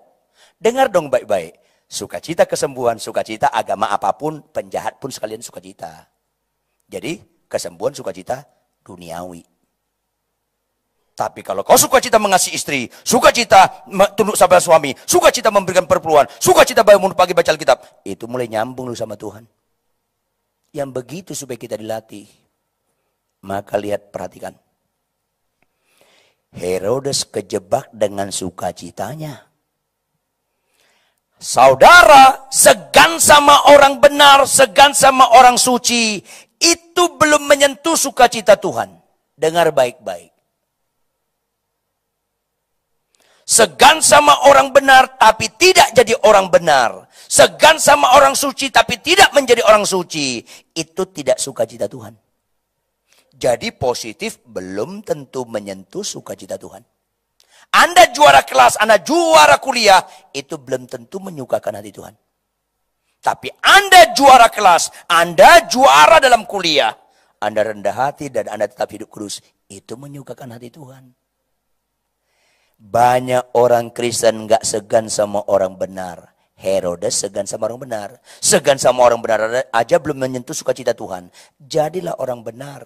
Dengar dong baik-baik. Sukacita kesembuhan, sukacita agama apapun, penjahat pun sekalian sukacita. Jadi, kesembuhan sukacita duniawi. Tapi kalau kau sukacita mengasihi istri, sukacita tunduk sama suami, sukacita memberikan perpuluhan, sukacita bangun pagi baca Alkitab, itu mulai nyambung lu sama Tuhan. Yang begitu supaya kita dilatih. Maka lihat, perhatikan. Herodes kejebak dengan sukacitanya. Saudara, segan sama orang benar, segan sama orang suci, itu belum menyentuh sukacita Tuhan. Dengar baik-baik. Segan sama orang benar tapi tidak jadi orang benar. Segan sama orang suci tapi tidak menjadi orang suci. Itu tidak sukacita Tuhan. Jadi positif belum tentu menyentuh sukacita Tuhan. Anda juara kelas, Anda juara kuliah, itu belum tentu menyukakan hati Tuhan. Tapi Anda juara kelas, Anda juara dalam kuliah, Anda rendah hati dan Anda tetap hidup kudus, itu menyukakan hati Tuhan. Banyak orang Kristen gak segan sama orang benar. Herodes segan sama orang benar. Segan sama orang benar aja belum menyentuh sukacita Tuhan. Jadilah orang benar.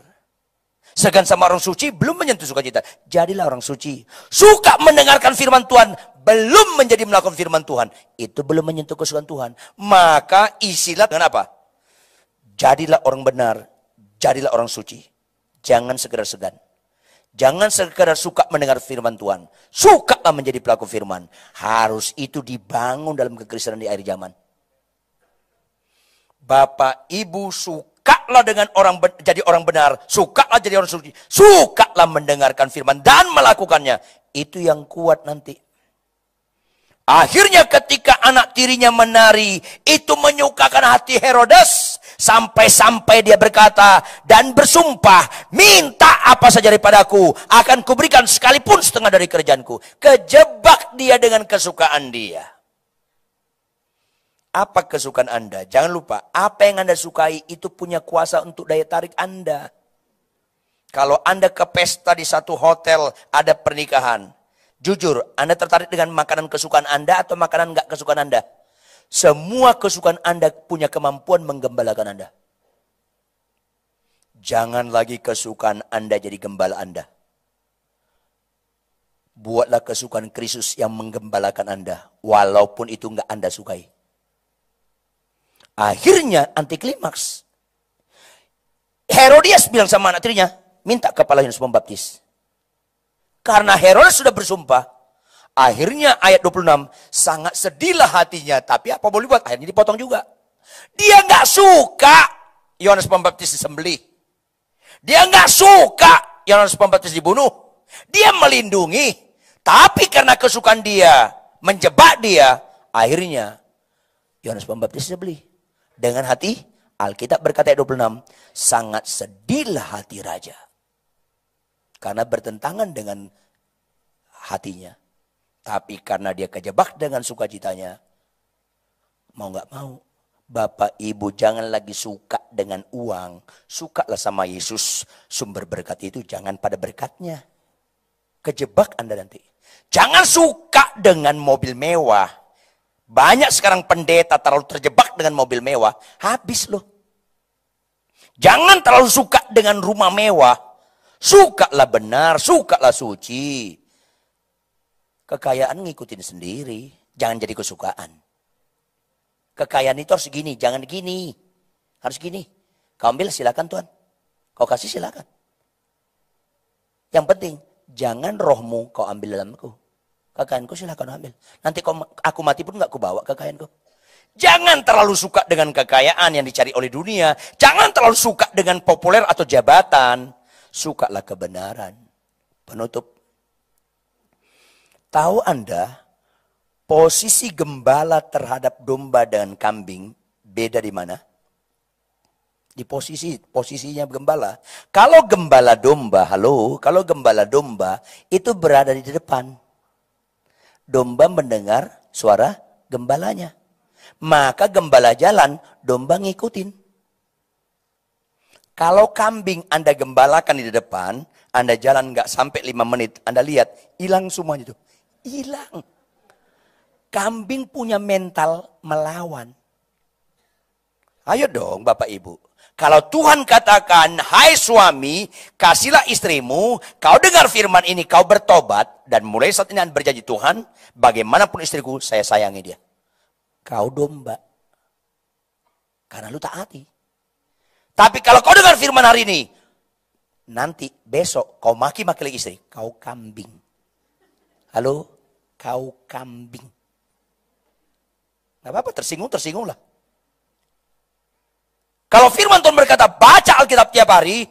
Segan sama orang suci belum menyentuh sukacita. Jadilah orang suci. Suka mendengarkan firman Tuhan belum menjadi melakukan firman Tuhan. Itu belum menyentuh kesukaan Tuhan. Maka isilah dengan apa? Jadilah orang benar. Jadilah orang suci. Jangan sekedar segan. Jangan sekedar suka mendengar firman Tuhan. Sukalah menjadi pelaku firman. Harus itu dibangun dalam kekristenan di akhir zaman. Bapak, Ibu, sukalah dengan jadi orang benar. Sukalah jadi orang suci. Sukalah mendengarkan firman dan melakukannya. Itu yang kuat nanti. Akhirnya ketika anak tirinya menari, itu menyukakan hati Herodes. Sampai-sampai dia berkata dan bersumpah, minta apa saja daripadaku, akan kuberikan sekalipun setengah dari kerjaanku. Kejebak dia dengan kesukaan dia. Apa kesukaan Anda? Jangan lupa, apa yang Anda sukai itu punya kuasa untuk daya tarik Anda. Kalau Anda ke pesta di satu hotel, ada pernikahan. Jujur, Anda tertarik dengan makanan kesukaan Anda atau makanan nggak kesukaan Anda? Semua kesukaan Anda punya kemampuan menggembalakan Anda. Jangan lagi kesukaan Anda jadi gembala Anda. Buatlah kesukaan Kristus yang menggembalakan Anda. Walaupun itu nggak Anda sukai. Akhirnya anti klimaks. Herodias bilang sama anak tirinya, minta kepala Yohanes Pembaptis. Karena Herodes sudah bersumpah. Akhirnya ayat 26, sangat sedihlah hatinya. Tapi apa boleh buat? Akhirnya dipotong juga. Dia nggak suka Yohanes Pembaptis disembelih. Dia nggak suka Yohanes Pembaptis dibunuh. Dia melindungi. Tapi karena kesukaan dia, menjebak dia, akhirnya Yohanes Pembaptis disembelih. Dengan hati, Alkitab berkata ayat 26, sangat sedihlah hati raja. Karena bertentangan dengan hatinya. Tapi karena dia kejebak dengan sukacitanya, mau nggak mau, Bapak Ibu jangan lagi suka dengan uang. Sukalah sama Yesus. Sumber berkat itu jangan pada berkatnya. Kejebak Anda nanti. Jangan suka dengan mobil mewah. Banyak sekarang pendeta terlalu terjebak dengan mobil mewah. Habis loh. Jangan terlalu suka dengan rumah mewah. Sukalah benar, sukalah suci. Kekayaan ngikutin sendiri. Jangan jadi kesukaan. Kekayaan itu harus gini, jangan gini. Harus gini. Kau ambil silakan Tuhan. Kau kasih silakan. Yang penting, jangan rohmu kau ambil dalamku. Kekayaanku silakan ambil. Nanti aku mati pun gak aku bawa kekayaanku. Jangan terlalu suka dengan kekayaan yang dicari oleh dunia. Jangan terlalu suka dengan populer atau jabatan. Sukalah kebenaran. Penutup. Tahu Anda, posisi gembala terhadap domba dan kambing beda di mana? Di posisinya gembala. Kalau gembala domba, kalau gembala domba itu berada di depan. Domba mendengar suara gembalanya. Maka gembala jalan, domba ngikutin. Kalau kambing Anda gembalakan di depan, Anda jalan nggak sampai 5 menit, Anda lihat, hilang semuanya itu. Hilang. Kambing punya mental melawan. Ayo dong Bapak Ibu. Kalau Tuhan katakan, hai suami, kasihlah istrimu, kau dengar firman ini, kau bertobat, dan mulai saat ini Anda berjanji, Tuhan, bagaimanapun istriku, saya sayangi dia. Kau domba. Karena lu taati. Tapi kalau kau dengar firman hari ini, nanti besok kau maki-maki lagi istri, kau kambing. Halo, kau kambing. Gak apa-apa, tersinggung lah. Kalau firman Tuhan berkata, baca Alkitab tiap hari,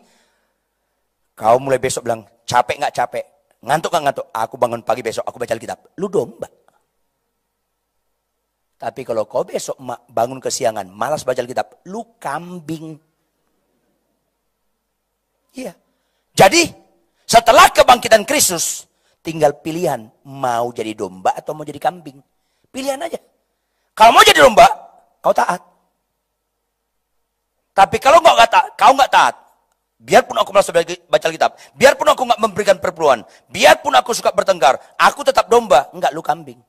kau mulai besok bilang, capek gak capek? Ngantuk gak ngantuk? Aku bangun pagi besok, aku baca Alkitab. Lu domba. Tapi kalau kau besok bangun kesiangan, malas baca Alkitab, lu kambing. Iya. Jadi, setelah kebangkitan Kristus, tinggal pilihan, mau jadi domba atau mau jadi kambing. Pilihan aja. Kalau mau jadi domba, kau taat. Tapi kalau kau nggak taat, biarpun aku malas baca Alkitab, biarpun aku nggak memberikan perpuluhan, biarpun aku suka bertengkar, aku tetap domba. Enggak, lu kambing.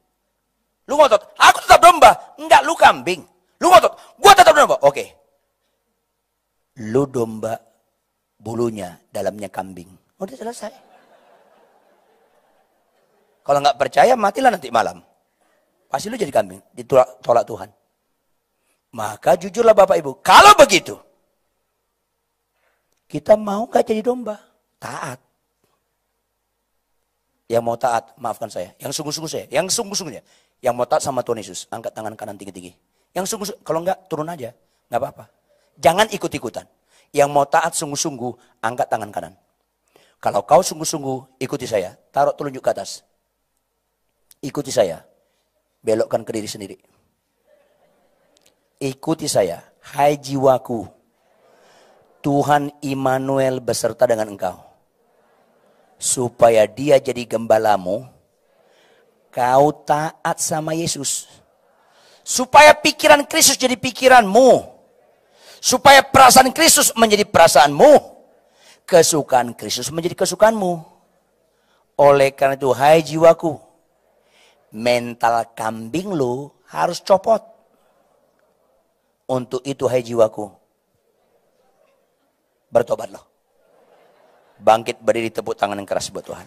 Lu ngotot, aku tetap domba. Enggak, lu kambing. Lu ngotot, gua tetap domba. Oke. Lu domba, bulunya, dalamnya kambing. Udah selesai. Kalau nggak percaya, matilah nanti malam. Pasti lu jadi kambing, ditolak Tuhan. Maka jujurlah Bapak Ibu, kalau begitu, kita mau nggak jadi domba? Taat. Yang mau taat, maafkan saya. Yang sungguh-sungguh saya, yang sungguh-sungguhnya. Yang mau taat sama Tuhan Yesus, angkat tangan kanan tinggi-tinggi. Yang sungguh-sungguh, kalau nggak turun aja, nggak apa-apa. Jangan ikut-ikutan. Yang mau taat sungguh-sungguh, angkat tangan kanan. Kalau kau sungguh-sungguh, ikuti saya. Taruh telunjuk ke atas. Ikuti saya. Belokkan ke diri sendiri. Ikuti saya, hai jiwaku, Tuhan Immanuel beserta dengan engkau. Supaya dia jadi gembalamu, kau taat sama Yesus. Supaya pikiran Kristus jadi pikiranmu. Supaya perasaan Kristus menjadi perasaanmu. Kesukaan Kristus menjadi kesukaanmu. Oleh karena itu, hai jiwaku, mental kambing lu harus copot. Untuk itu hai jiwaku, bertobatlah. Bangkit berdiri, tepuk tangan yang keras buat Tuhan.